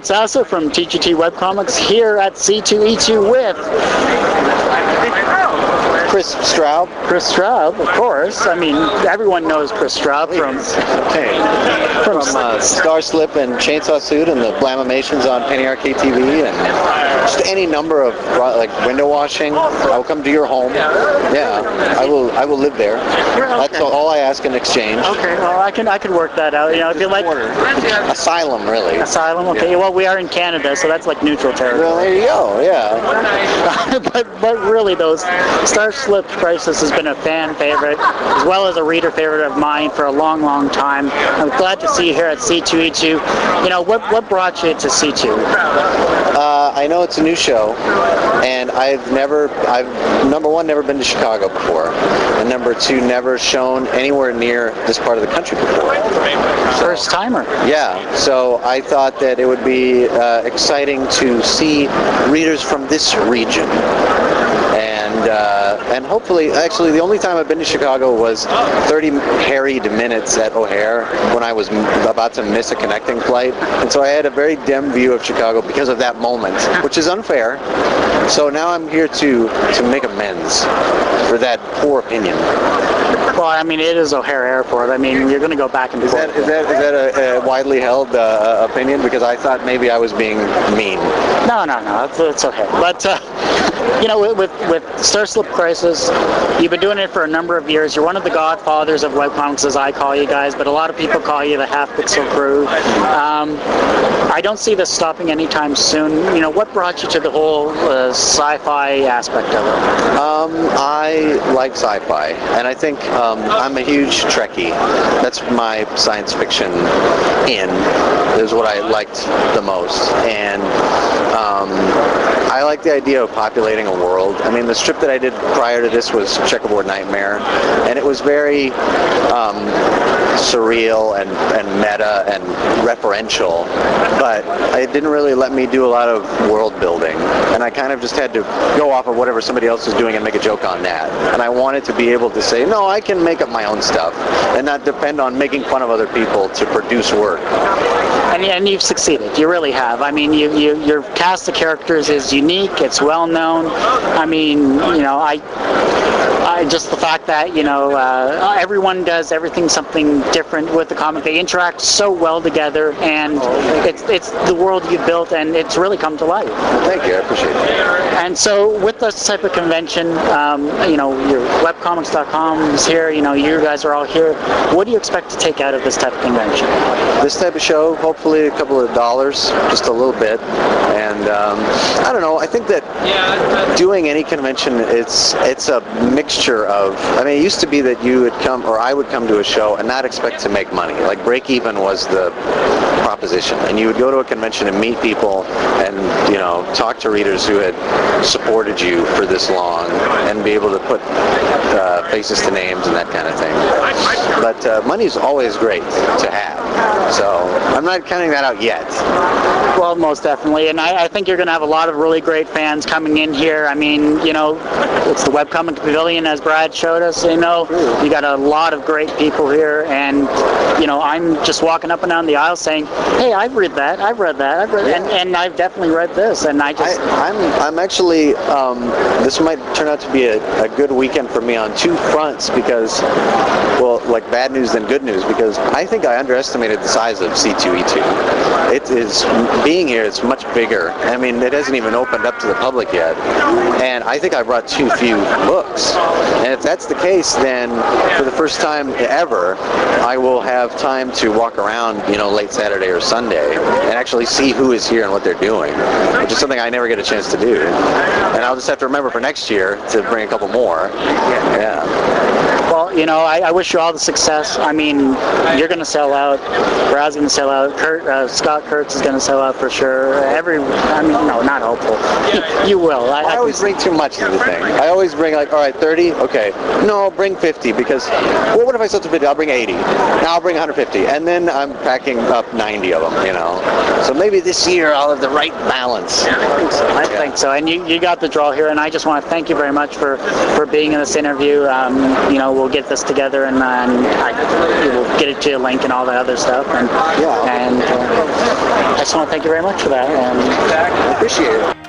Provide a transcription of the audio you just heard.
Kurt Sasso from TGT Webcomics here at C2E2 with Kris Straub. Kris Straub, of course. I mean, everyone knows Kris Straub from Starslip and Chainsaw Suit and the Blamimations on Penny Arcade TV and just any number of like window washing. I will come to your home. Yeah, I will live there. That's all I ask in exchange. Okay, well I can work that out. You know, if you like asylum, really. Asylum. Okay. Yeah. Well, we are in Canada, so that's like neutral territory. Well, there you go. Yeah. but really, those Starslip Crisis has been a fan favorite as well as a reader favorite of mine for a long, long time. I'm glad to see you here at C2E2. You know, what brought you to C2? I know it's a new show, and I've number one, never been to Chicago before, and number two, never shown anywhere near this part of the country before. First timer. Yeah, so I thought that it would be exciting to see readers from this region. And hopefully, actually, the only time I've been to Chicago was 30 harried minutes at O'Hare when I was about to miss a connecting flight. And so I had a very dim view of Chicago because of that moment, which is unfair. So now I'm here to make amends for that poor opinion. Well, I mean, it is O'Hare Airport. I mean, you're going to go back and forth. Is that a widely held opinion? Because I thought maybe I was being mean. No, it's okay. But you know, with Starslip Crisis, you've been doing it for a number of years. You're one of the godfathers of webcomics, as I call you guys, but a lot of people call you the Halfpixel crew. I don't see this stopping anytime soon. You know, what brought you to the whole sci-fi aspect of it? I like sci-fi, and I think I'm a huge Trekkie. That's my science fiction is what I liked the most. And I like the idea of populating a world. I mean, the strip that I did prior to this was Checkerboard Nightmare, and it was very surreal and meta and referential, but it didn't really let me do a lot of world building, and I kind of just had to go off of whatever somebody else was doing and make a joke on that. And I wanted to be able to say, no, I can make up my own stuff and not depend on making fun of other people to produce work. And you've succeeded. You really have. I mean, your cast of characters is unique. It's well known. I mean, you know, I just the fact that, you know, everyone does something different with the comic. They interact so well together, and it's the world you've built, and it's really come to life. Thank you. I appreciate it. And so with this type of convention, you know, your webcomics.com is here. You know, you guys are all here. What do you expect to take out of this type of convention? This type of show, hopefully a couple of dollars, just a little bit. And I don't know. I think that doing any convention, it's a mixture of. I mean, it used to be that you would come, or I would come to a show and not expect to make money. Like break even was the proposition, and you would go to a convention and meet people, and you know, talk to readers who had supported you for this long, and be able to put faces to names and that kind of thing. But money's always great to have, so I'm not counting that out yet. Well, most definitely, and I think you're going to have a lot of really great fans coming in here. I mean, you know, it's the Webcomic Pavilion, as Brad showed us. You know, you got a lot of great people here, and you know, I'm just walking up and down the aisle saying, "Hey, I've read that, and I've definitely read this." And I'm actually, this might turn out to be a good weekend for me on two fronts, because, well, like bad news than good news, because I think I underestimated the size of C2E2. It is, being here, it's much bigger. I mean, it hasn't even opened up to the public yet, and I think I brought too few books. And if that's the case, then for the first time ever, I will have time to walk around, you know, late Saturday or Sunday and actually see who is here and what they're doing, which is something I never get a chance to do. And I'll just have to remember for next year to bring a couple more. Yeah. Well, you know, I wish you all the success. I mean, you're going to sell out. Brad's going to sell out. Scott Kurtz is going to sell out for sure. I mean, no, not hopeful. You will. I always bring too much to the thing. I always bring like, all right, 30? Okay. No, bring 50, because, well, what if I sell to 50? I'll bring 80. Now I'll bring 150. And then I'm packing up 90 of them, you know. So maybe this year I'll have the right balance. I think so. And you got the draw here, and I just want to thank you very much for being in this interview. You know, we'll get this together, and we'll get it to a link and all that other stuff. And I just want to thank you very much for that. And I appreciate it.